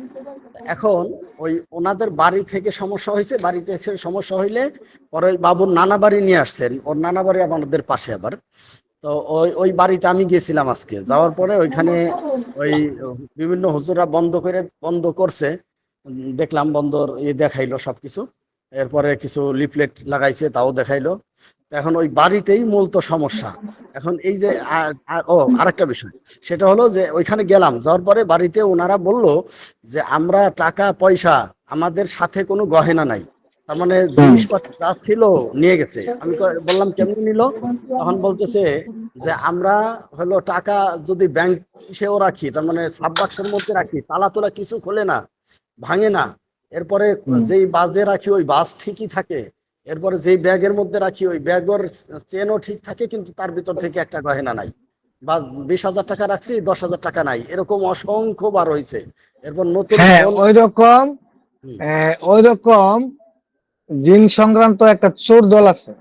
এখন ওই ওনাদের বাড়ি থেকে সমস্যা হয়েছে, বাড়ি থেকে সমস্যা হইলে পরে ওই বাবুর নানা বাড়ি নিয়ে আসছেন, ওর নানা বাড়ি আমাদের পাশে আবার। তো ওই ওই বাড়িতে আমি গেছিলাম আজকে, যাওয়ার পরে ওইখানে ওই বিভিন্ন হুজুরা বন্ধ করছে, দেখলাম বন্দর দেখাইলো সবকিছু। এরপরে কিছু লিফলেট লাগাইছে, তাও দেখাইলো। তো এখন ওই বাড়িতেই মূলত সমস্যা। এখন এই যে আরেকটা বিষয়, সেটা হলো যে ওইখানে গেলাম, যাওয়ার পরে বাড়িতে ওনারা বলল যে আমরা টাকা পয়সা, আমাদের সাথে কোনো গহেনা নাই, তার মানে জিনিসপত্র যা ছিল নিয়ে গেছে। আমি বললাম কেমনি নিল? তখন বলতেছে যে আমরা হলো টাকা যদি ব্যাংক ইসেও রাখি, তার মানে সাব বাক্সের মধ্যে রাখি, তালা তোলা কিছু খোলে না, ভাঙে না। এরপরে যেই বাজে রাখি ওই বাস ঠিকই থাকে, এরপরে যেই ব্যাগের মধ্যে রাখি ওই ব্যাগের চেনও ঠিক থাকে, কিন্তু তার ভিতর থেকে একটা গহেনা নাই। বা 20,000 টাকা রাখছি, 10,000 টাকা নাই, এরকম অসংখ্য বার হয়েছে। এরপর নতুন হ্যাঁ, ফোন। হুম, ওই রকম জিন সংক্রান্ত একটা চোর দল আছে,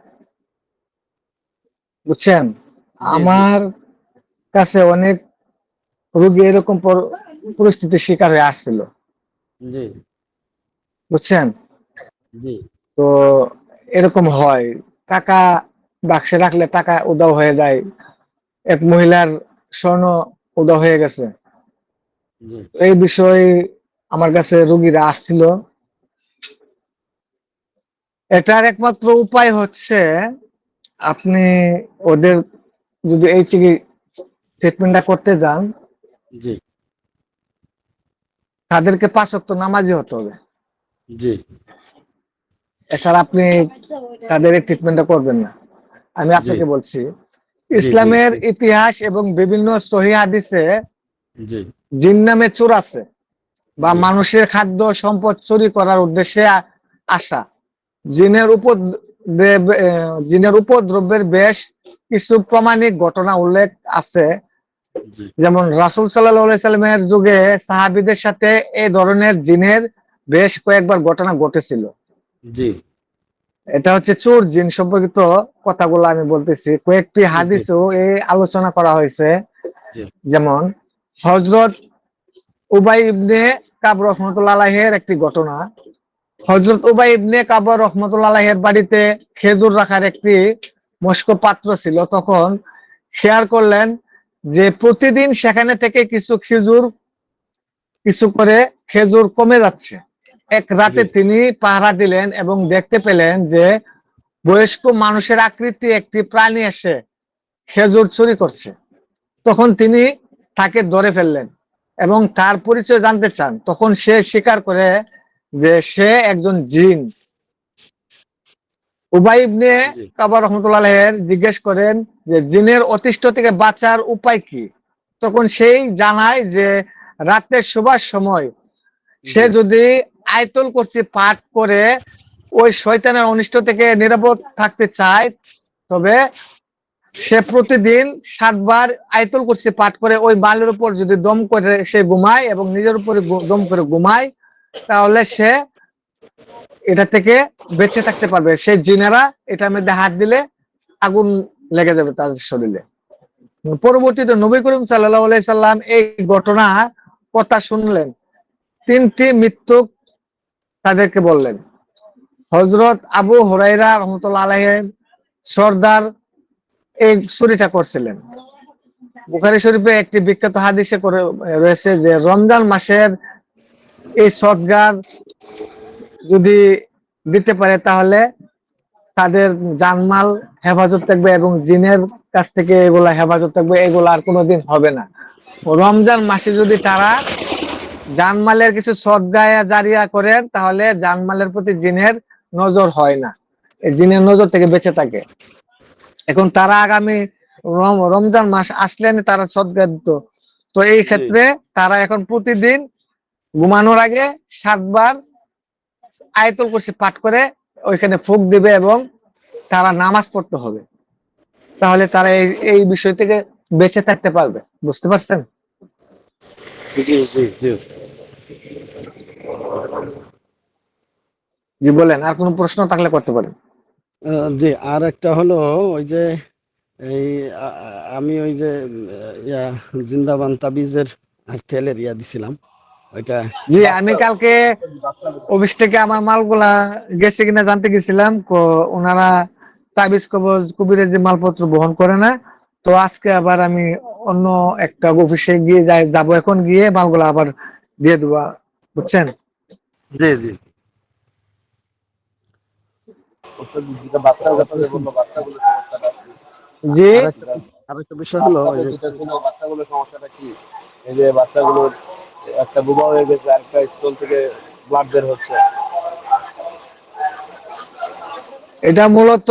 বুঝছেন? জি জি আমার কাছে অনেক রোগী এরকম পরিস্থিতির শিকার হয়ে আসছিল, জি বুঝছেন? জি তো এরকম হয়, টাকা বাক্সে রাখলে টাকা উধাও হয়ে যায়। এক মহিলার স্বর্ণ উধাও হয়ে গেছে। জি এই বিষয়ে আমার কাছে রোগীরা আসছিল, এটার একমাত্র উপায় হচ্ছে আপনি ওদের যদি এই ট্রিটমেন্টটা করতে যান, জি তাদেরকে 5 ওয়াক্ত নামাজি হতে হবে। জি এছাড়া আপনি তাদের এই ট্রিটমেন্টটা করবেন না। আমি জি আপনাকে বলছি, জি জি ইসলামের জি ইতিহাস এবং বিভিন্ন সহিহ হাদিসে জি জিন নামে চোর আছে, বা জি মানুষের খাদ্য সম্পদ চুরি করার উদ্দেশ্যে আসা। জিনের জিনের উপদ্রবের বেশ কিছু প্রমাণিক ঘটনা উল্লেখ আছে। জি যেমন রাসূল সাল্লাল্লাহু আলাইহি সাল্লামের যুগে সাহাবীদের সাথে এই ধরনের জিনের বেশ কয়েকবার ঘটনা ঘটেছিল। জি এটা হচ্ছে চোর জিন সম্পর্কিত কথাগুলো আমি বলতেছি। কয়েকটি জি জি হাদিসেও এই আলোচনা করা হয়েছে। জি যেমন হযরত উবাই ইবনে কাব রাহমাতুল্লাহ আলাইহির একটি ঘটনা। হযরত উবাই ইবনে কাব রাহমাতুল্লাহ আলাইহির বাড়িতে খেজুর রাখার একটি মস্ক পাত্র ছিল। তখন খেয়াল করলেন যে প্রতিদিন সেখানে থেকে কিছু করে খেজুর কমে যাচ্ছে। এক রাতে জি তিনি পাহারা দিলেন এবং দেখতে পেলেন যে বয়স্ক মানুষের আকৃতি একটি প্রাণী এসে খেজুর চুরি করছে। তখন তিনি তাকে ধরে ফেললেন এবং তার পরিচয় জানতে চান। তখন সে স্বীকার করে যে সে একজন জিন। উবাই ইবনে জি কাব রাহমাতুল্লাহ আলাইহি জিজ্ঞেস করেন যে জিনের অতিষ্ঠ থেকে বাঁচার উপায় কি। তখন সেই জানায় যে রাতের শোবার সময় সে জি যদি আয়াতুল কুরসি পাঠ করে ওই শয়তানের অনিষ্ট থেকে নিরাপদ থাকতে চায়, তবে সে প্রতিদিন 7 বার আয়াতুল কুরসি পাঠ করে ওই বালের উপর যদি দম করে সে ঘুমায় এবং নিজের উপরে দম করে ঘুমায়, তাহলে সে এটা থেকে বেঁচে থাকতে পারবে। সেই জিনেরা এটার মধ্যে হাত দিলে আগুন লেগে যাবে তাদের শরীরে। পরবর্তীতে নবী করিম সাল্লাল্লাহু আলাইহি সাল্লাম এই ঘটনা কথা শুনলেন। 3টি মৃত্যু তাদেরকে বললেন। হযরত আবু হুরায়রা রাহমাতুল্লাহ আলাইহি সর্দার এই চুরিটা করছিলেন। বুখারী শরীফে একটি বিখ্যাত হাদিসে করে রয়েছে যে রমজান মাসের এই সদগার যদি দিতে পারে তাহলে তাদের জানমাল হেফাজত থাকবে এবং জিনের কাছ থেকে এগুলা হেফাজত থাকবে, এগুলো আর কোনোদিন হবে না। রমজান মাসে যদি তারা জানমালের কিছু সদগায়া জারিয়া করেন, তাহলে জানমালের প্রতি জিনের নজর হয় না, এই জিনের নজর থেকে বেঁচে থাকে। এখন তারা আগামী রমজান মাস আসলেন তারা সদগা দিত। তো এই জি ক্ষেত্রে তারা এখন প্রতিদিন ঘুমানোর আগে 7 বার আয়াতুল কুরসি পাঠ করে ওইখানে ফুঁক দিবে এবং তারা নামাজ পড়তে হবে। তাহলে তারা এই বিষয় থেকে বেঁচে থাকতে পারবে। বুঝতে পারছেন? জি জি জি জি বলেন, আর কোনো প্রশ্ন থাকলে করতে পারেন। জি আর একটা হলো ওই যে এই আমি ওই যে ইয়া জিন্দাবান তাবিজের আর তেলের ইয়া দিছিলাম ওইটা। জি আমি কালকে অফিস থেকে আমার মালগুলা গেছে কিনা জানতে গেছিলাম। ওনারা তাবিজ কবজ কুবিরের যে মালপত্র বহন করে না। তো আজকে আবার আমি অন্য একটা অফিসে গিয়ে যাবো, এখন গিয়ে মালগুলা আবার দিয়ে দেবো। বুঝছেন? জি জি যেটা বাচ্চার ব্যাপারে বললো, বাচ্চাগুলোর সমস্যাটা কি? জি আরেকটা বিষয় হলো ওই বাচ্চাদের যে যেটা ছিল, বাচ্চাগুলোর সমস্যাটা কি? এই যে বাচ্চাগুলোর একটা বোমা হয়ে গেছে, আরেকটা স্টোন থেকে ব্লাড বের হচ্ছে। এটা মূলত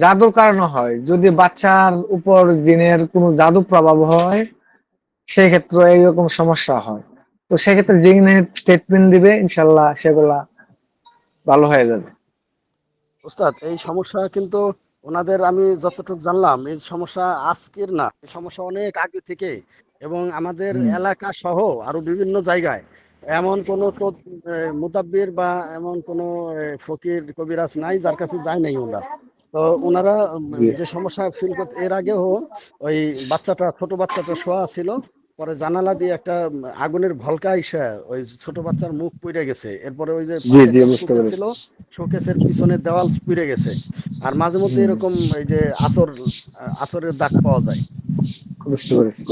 জাদুর কারণে হয়। যদি বাচ্চার উপর জিনের কোনো জাদু প্রভাব হয়, সেই ক্ষেত্রে এইরকম সমস্যা হয়। তো সেক্ষেত্রে জিনের ট্রিটমেন্ট দিবে, ইনশাল্লাহ সেগুলা ভালো হয়ে যাবে। ওস্তাদ এই সমস্যা কিন্তু ওনাদের আমি যতটুকু জানলাম এই সমস্যা আজকের না, এই সমস্যা অনেক আগে থেকে এবং আমাদের এলাকা সহ আরো বিভিন্ন জায়গায় এমন কোনো তো মুতাব্বির বা এমন কোনো ফকির কবিরাজ নাই যার কাছে যায় নাই ওরা। তো ওনারা জি যে সমস্যা ফিল করতে এর আগেও ওই ছোট বাচ্চাটা শোয়া ছিল, পরে জানালা দিয়ে একটা আগুনের ভলকা আইসা ওই ছোট বাচ্চার মুখ পুড়ে গেছে। এরপরে ওই যে জি পাশে জি একটা বুঝতে শোকেস ছিল, পেরেছি। শোকেসের পিছনের দেওয়াল পুড়ে গেছে। আর মাঝে মধ্যে এরকম এই যে আসরের দাগ পাওয়া যায়। বুঝতে পেরেছি।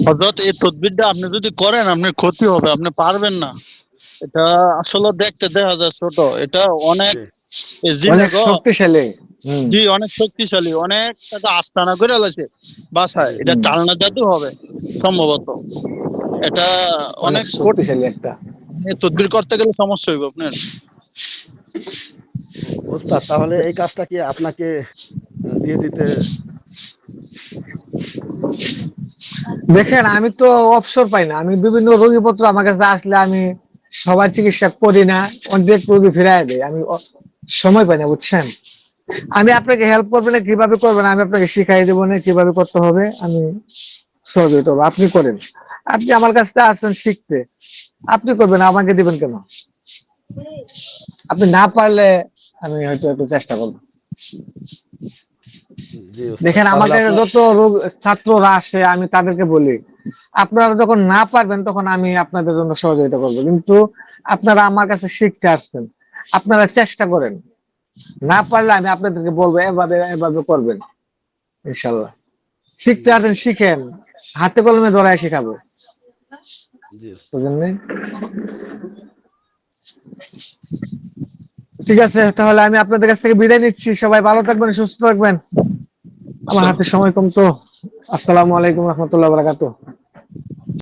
হযরত এই তদবিরটা আপনি যদি করেন আপনার ক্ষতি হবে, আপনি পারবেন না। এটা আসলে দেখতে দেখা যায় ছোট, এটা অনেক জি এই জিনে অনেক গো শক্তিশালী। হুম। জি অনেক শক্তিশালী, অনেক টাকা আস্তানা করে আলাইছে বাসায়। এটা হুম। চালনা জাদু হবে সম্ভবত। জি এটা অনেক অনেক কঠিন, শক্তিশালী একটা। তদবির করতে গেলে সমস্যা হইব আপনার। ওস্তাদ, তাহলে এই কাজটা কি আপনাকে দিয়ে দিতে? দেখেন আমি তো অবসর পাই না, আমি বিভিন্ন রোগীপত্র আমার কাছে আসলে আমি সবার চিকিৎসা করি না, অনেক রোগী ফিরাই দেয়, আমি সময় পাই না বুঝছেন। আমি আপনাকে হেল্প করবো না, কিভাবে করবেন আমি আপনাকে শিখাই দেবো না, কিভাবে করতে হবে আমি সহযোগিতা করবো, আপনি করেন। আপনি আমার কাছ থেকে আসছেন শিখতে, আপনি করবেন, আমাকে দিবেন কেন? আপনি না পারলে আমি হয়তো একটু চেষ্টা করবো। জি ওস্তাদ, দেখেন তাহলে আমাকে আপনার যত রোগ ছাত্ররা আসে আমি তাদেরকে বলি আপনারা যখন না পারবেন তখন আমি আপনাদের জন্য সহযোগিতা করবো, কিন্তু আপনারা আমার কাছে শিখতে আসছেন, আপনারা চেষ্টা করেন, না পারলে আমি আপনাদেরকে বলবো এভাবে এভাবে করবেন, ইনশাল্লাহ। শিখতে জি আসেন, ওস্তাদ, শিখেন, হাতে কলমে ধরায় শেখাবো, জি ওস্তাদ। বুঝলেন নি? ঠিক আছে, তাহলে আমি আপনাদের কাছ থেকে বিদায় নিচ্ছি, সবাই ভালো থাকবেন, সুস্থ থাকবেন, আমার হাতে সময় কম তো। আসসালামু আলাইকুম রহমতুল্লাহ বারাকাতুহু।